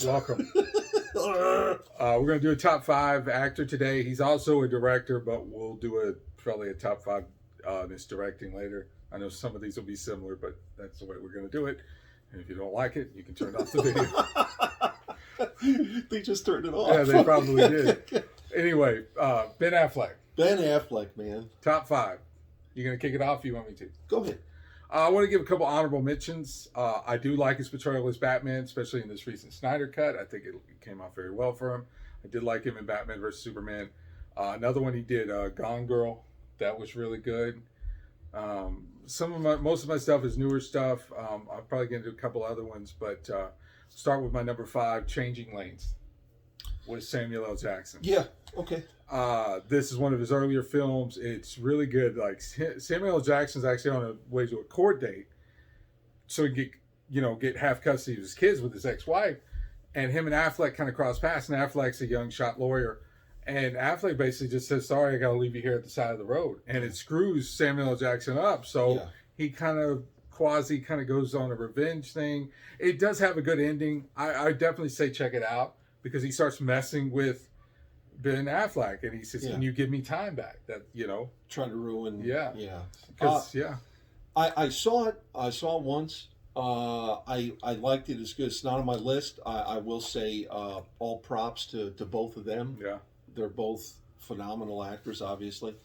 Welcome. We're going to do a top five actor today. He's also a director, but we'll do probably a top five this directing later. I know some of these will be similar, but that's the way we're going to do it. And if you don't like it, you can turn off the video. They just turned it off. Yeah, they probably did. Anyway, Ben Affleck. Ben Affleck, man. Top five. You going to kick it off? Or you want me to? Go ahead. I want to give a couple honorable mentions. I do like his portrayal as Batman, especially in this recent Snyder cut. I think it came out very well for him. I did like him in Batman vs. Superman. Another one he did, Gone Girl. That was really good. Most of my stuff is newer stuff. I'll probably get into a couple other ones, but start with my number five, Changing Lanes, with Samuel L. Jackson. Yeah. Okay. This is one of his earlier films. It's really good. Like Samuel L. Jackson's actually on a way to a court date, so he get half custody of his kids with his ex-wife, and him and Affleck kind of cross paths. And Affleck's a young shot lawyer, and Affleck basically just says, "Sorry, I got to leave you here at the side of the road," and it screws Samuel L. Jackson up. So he kind of goes on a revenge thing. It does have a good ending. I definitely say check it out because he starts messing with Ben Affleck, and he says, "Can you give me time back?" Trying to ruin. Yeah. Because I saw it. I saw it once. I liked it. It's good. It's not on my list. I will say all props to both of them. Yeah, they're both phenomenal actors, obviously.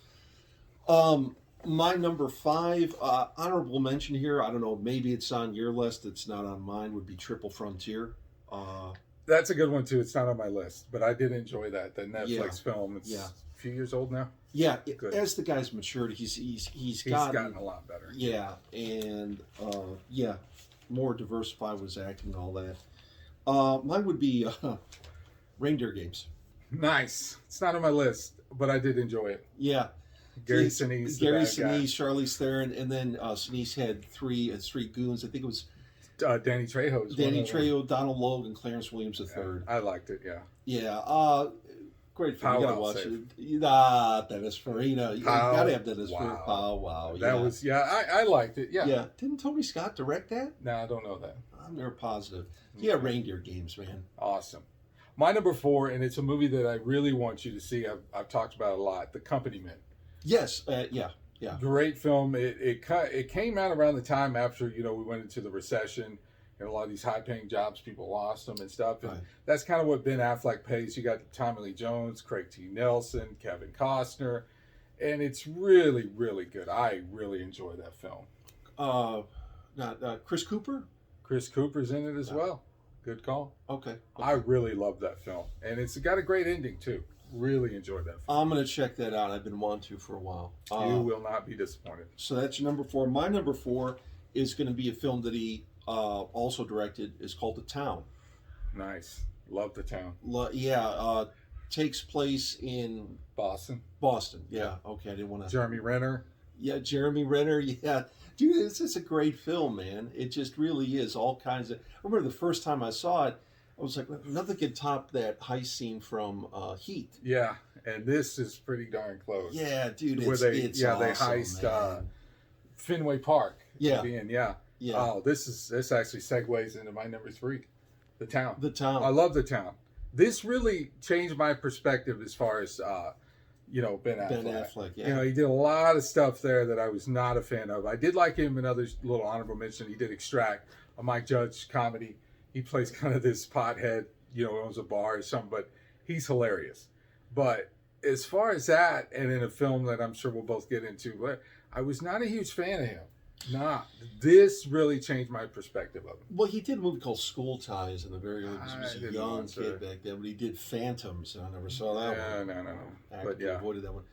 My number five honorable mention here. I don't know. Maybe it's on your list. It's not on mine. Would be Triple Frontier. That's a good one too. It's not on my list, but I did enjoy that. The Netflix film. It's a few years old now. Yeah, as the guy's matured, he's gotten a lot better. Yeah, and more diversified with his acting and all that. Mine would be Reindeer Games. Nice. It's not on my list, but I did enjoy it. Yeah. Gary Sinise, Charlize Theron, and then Sinise had three goons. I think it was Danny Trejo. Danny Trejo, Donald Logue, Clarence Williams III. Yeah, I liked it. Yeah. Yeah. Great film. You gotta watch it. Dennis Farina. You gotta have Dennis Farina. Wow. That was I liked it. Yeah. Yeah. Didn't Tony Scott direct that? No, I don't know that. I'm never positive. Yeah, Reindeer Games, man. Awesome. My number four, and it's a movie that I really want you to see. I've talked about it a lot. The Company Men. Yes. Yeah. Great film. It came out around the time after we went into the recession, and a lot of these high paying jobs, people lost them and stuff. And that's kind of what Ben Affleck pays. You got Tommy Lee Jones, Craig T. Nelson, Kevin Costner, and it's really, really good. I really enjoy that film. Chris Cooper. Chris Cooper's in it as well. Good call. Okay. I really love that film, and it's got a great ending too. Really enjoyed that film. I'm going to check that out. I've been wanting to for a while. You will not be disappointed. So that's your number four. My number four is going to be a film that he also directed. It's called The Town. Nice. Love The Town. Takes place in Boston. Yeah. Okay. I didn't want to. Jeremy Renner. Yeah, Jeremy Renner. Yeah. Dude, it's just a great film, man. It just really is. All kinds of. I remember the first time I saw it, I was like, nothing could top that heist scene from Heat. Yeah, and this is pretty darn close. Yeah, dude, it's awesome, they heist Fenway Park. Yeah. Yeah. Oh, this actually segues into my number three, The Town. The Town. I love The Town. This really changed my perspective as far as Ben Affleck. Ben Affleck, yeah. He did a lot of stuff there that I was not a fan of. I did like him in other little honorable mention. He did Extract, a Mike Judge comedy. He plays kind of this pothead, owns a bar or something, but he's hilarious. But as far as that, and in a film that I'm sure we'll both get into, I was not a huge fan of him. This really changed my perspective of him. Well, he did a movie called School Ties in the very early. He was a young kid back then, but he did Phantoms, and I never saw that one. No. I avoided that one.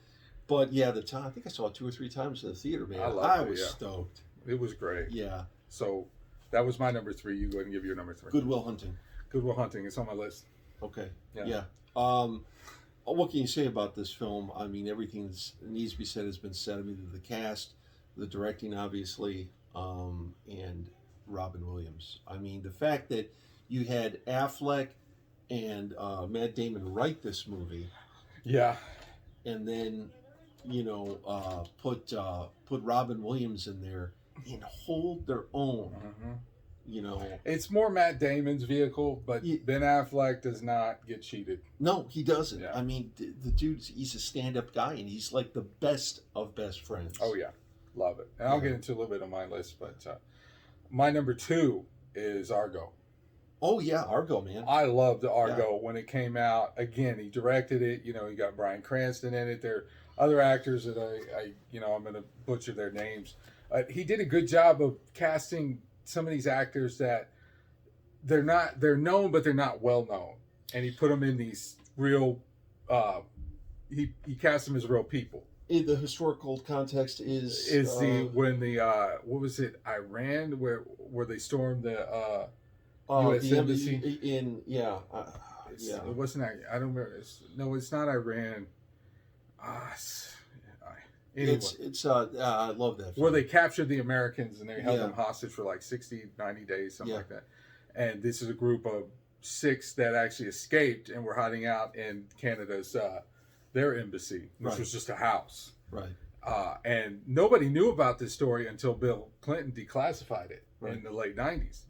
But yeah, The Town, I think I saw it 2 or 3 times in the theater, man. I was stoked. It was great. Yeah. So that was my number three. You go ahead and give your number three. Good Will Hunting. Good Will Hunting. It's on my list. Okay. Yeah. What can you say about this film? I mean, everything that needs to be said has been said. I mean, the cast, the directing, obviously, and Robin Williams. I mean, the fact that you had Affleck and Matt Damon write this movie. Yeah. And then, put Robin Williams in there and hold their own. You know, It's more Matt Damon's vehicle, but Ye- Ben Affleck does not get cheated. no, he doesn't. Yeah. I mean, the dude's he's a stand-up guy, and he's like the best of best friends. Oh yeah, love it. And I'll Yeah. get into a little bit on my list, but my number 2 is Argo. Oh yeah, Argo, man. I loved Argo when it came out. Again, he directed it. You know, he got Bryan Cranston in it. There are other actors that I'm going to butcher their names. He did a good job of casting some of these actors that they're known, but they're not well known. And he put them in these real, he cast them as real people. The historical context is When the what was it, Iran, where they stormed the U.S. the embassy in yeah. It wasn't. I don't remember. It's not Iran. Anyway, It's I love that film. where they captured the Americans and they held Yeah. them hostage for like 60, 90 days, something Yeah. like that. And this is a group of 6 that actually escaped and were hiding out in Canada's their embassy, which Right. was just a house. Right. And nobody knew about this story until Bill Clinton declassified it Right. in the late 90s,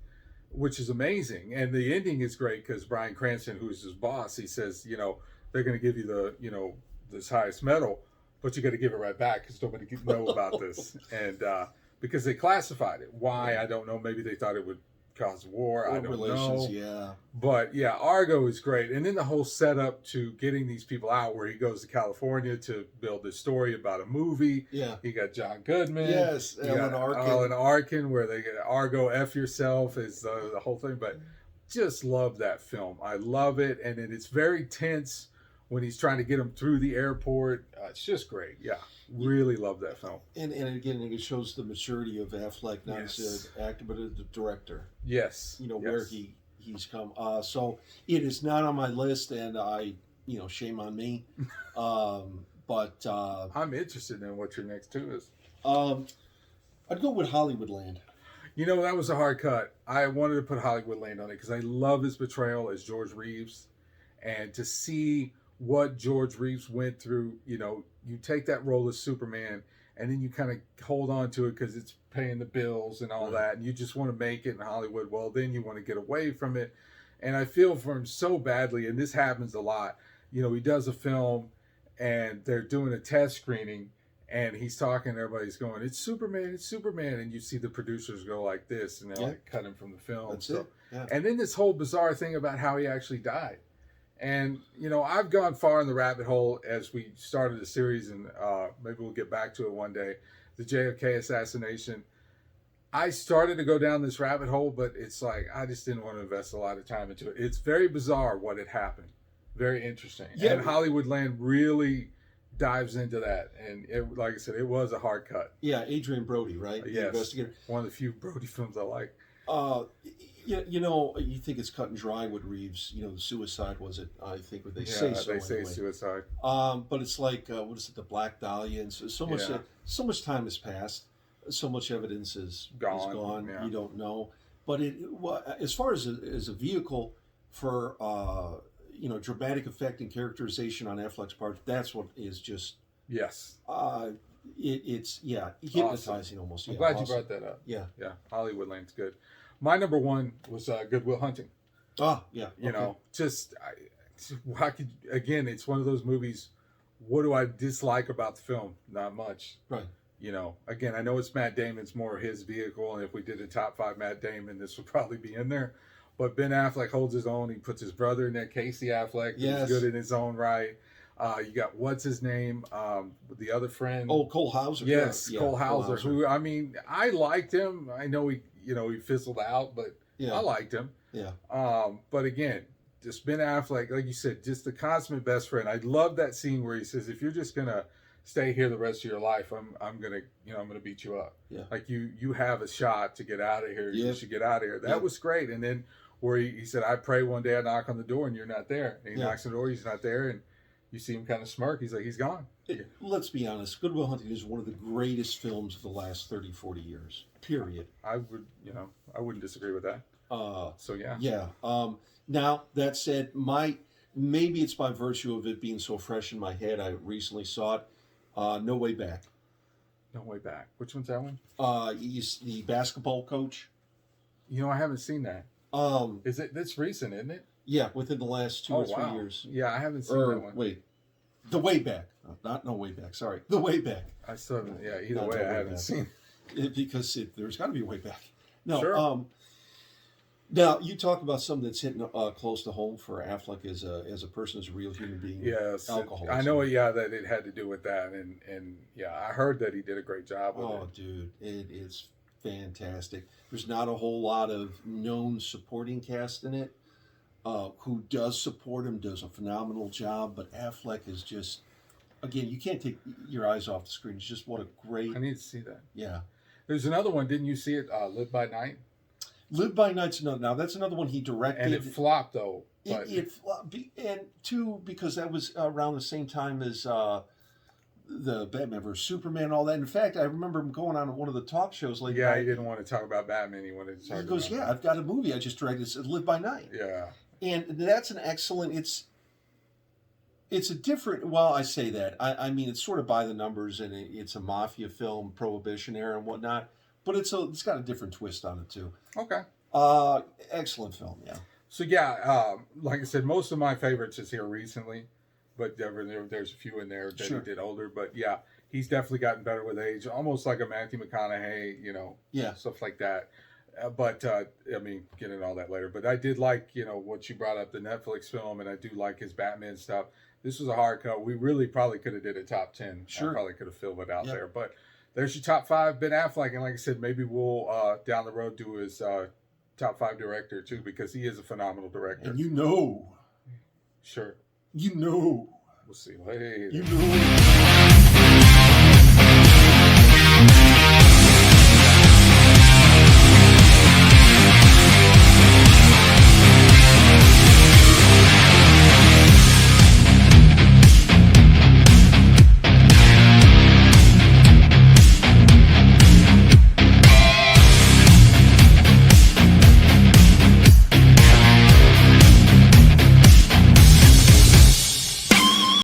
which is amazing. And the ending is great because Bryan Cranston, who's his boss, he says, they're going to give you this highest medal, but you got to give it right back because nobody can know about this. And because they classified it. Why? I don't know. Maybe they thought it would cause war. I don't know. Yeah. But yeah, Argo is great. And then the whole setup to getting these people out where he goes to California to build this story about a movie. Yeah. You got John Goodman. Yes, You got Alan Arkin, where they get Argo F yourself is the whole thing. But just love that film. I love it. And then it's very tense when he's trying to get him through the airport. It's just great. Yeah. Really love that film. And again, it shows the maturity of Affleck, not as an actor, but as a director. Yes. Where he's come. So it is not on my list, and shame on me. But I'm interested in what your next 2 is. I'd go with Hollywoodland. That was a hard cut. I wanted to put Hollywoodland on it because I love his portrayal as George Reeves. And to see what George Reeves went through, you take that role as Superman and then you kind of hold on to it because it's paying the bills and all that. And you just want to make it in Hollywood. Well, then you want to get away from it. And I feel for him so badly. And this happens a lot. He does a film and they're doing a test screening and he's talking, everybody's going, it's Superman. And you see the producers go like this and they're like cut him from the film. That's it. Yeah. And then this whole bizarre thing about how he actually died. And, I've gone far in the rabbit hole as we started the series, and maybe we'll get back to it one day, the JFK assassination. I started to go down this rabbit hole, but it's like I just didn't want to invest a lot of time into it. It's very bizarre what had happened. Very interesting. Yeah. And Hollywoodland really dives into that. And like I said, it was a hard cut. Yeah, Adrian Brody, right? Yes. Investigator. One of the few Brody films I like. You think it's cut and dry with Reeves. The suicide was it? I think what they say. So they say anyway. Suicide. But it's like what is it? The Black Dahlia, and so much. So much time has passed. So much evidence is gone. Yeah. You don't know. But as far as a vehicle for dramatic effect and characterization on Affleck's part, that's what is just yes. It's hypnotizing almost. I'm glad you brought that up. Yeah. Hollywoodland's good. My number 1 was Good Will Hunting. Oh yeah. Again, it's one of those movies. What do I dislike about the film? Not much. Right. Again, I know it's Matt Damon's more his vehicle, and if we did a top 5 Matt Damon, this would probably be in there. But Ben Affleck holds his own. He puts his brother in there, Casey Affleck, who's good in his own right. You got what's his name, the other friend. Oh, Cole Hauser. Yes, Cole Hauser. Who I liked him. I know he fizzled out, but I liked him. Yeah. But again, just Ben Affleck, like you said, just the consummate best friend. I love that scene where he says, "If you're just gonna stay here the rest of your life, I'm gonna beat you up. Yeah. Like you have a shot to get out of here. You should get out of here." That was great. And then where he said, "I pray one day I knock on the door and you're not there." And he knocks on the door, he's not there, and you see him kind of smirk. He's like, he's gone. Let's be honest. Good Will Hunting is one of the greatest films of the last 30, 40 years. Period. I wouldn't disagree with that. So yeah. Yeah. Now that said, maybe it's by virtue of it being so fresh in my head. I recently saw it. No Way Back. No Way Back. Which one's that one? He's the basketball coach. You know, I haven't seen that. Um, Is it this recent, isn't it? yeah, within the last 2 or 3 years. Yeah, I haven't seen Or that one. wait, The Way Back. Not No Way Back. Sorry, The Way Back. I still haven't. Yeah, either Not way, No I Way haven't Back. seen. Because there's got to be a way back. No. Sure. Now you talk about something that's hitting close to home for Affleck as a person, as a real human being. Yes, Alcoholism. I know. Yeah, that it had to do with that, and yeah, I heard that he did a great job with Oh, it. dude, it is fantastic. There's not a whole lot of known supporting cast in it. Who does support him does a phenomenal job, but Affleck is just, again, you can't take your eyes off the screen. It's just what a great, I need to see that. yeah. There's another one. Didn't you see it? Live by Night, Live by Night's another. Now that's another one he directed. and it flopped though. But And two, because that was around the same time as the Batman vs Superman, all that. In fact, I remember him going on one of the talk shows later. yeah, he didn't want to talk about Batman. He wanted to talk. He goes, about "Yeah, I've got a movie I just directed. It's Live by Night." Yeah. And that's an excellent. It's a different. Well, I say that. I mean, it's sort of by the numbers, and it's a mafia film, Prohibition era and whatnot. But it's got a different twist on it too. Okay. Excellent film. Yeah. So yeah, like I said, most of my favorites is here recently, but there's a few in there that Sure. he did older. But yeah, he's definitely gotten better with age, almost like a Matthew McConaughey, Yeah. stuff like that. But I mean, get into all that later. But I did like, what you brought up, the Netflix film, and I do like his Batman stuff. This was a hard cut. We really probably could have did a top 10. Sure. I probably could have filled it out Yep. there. But there's your top 5, Ben Affleck. And like I said, maybe we'll, down the road, do his top 5 director, too, because he is a phenomenal director. And Sure. you know. We'll see. Hey, You know.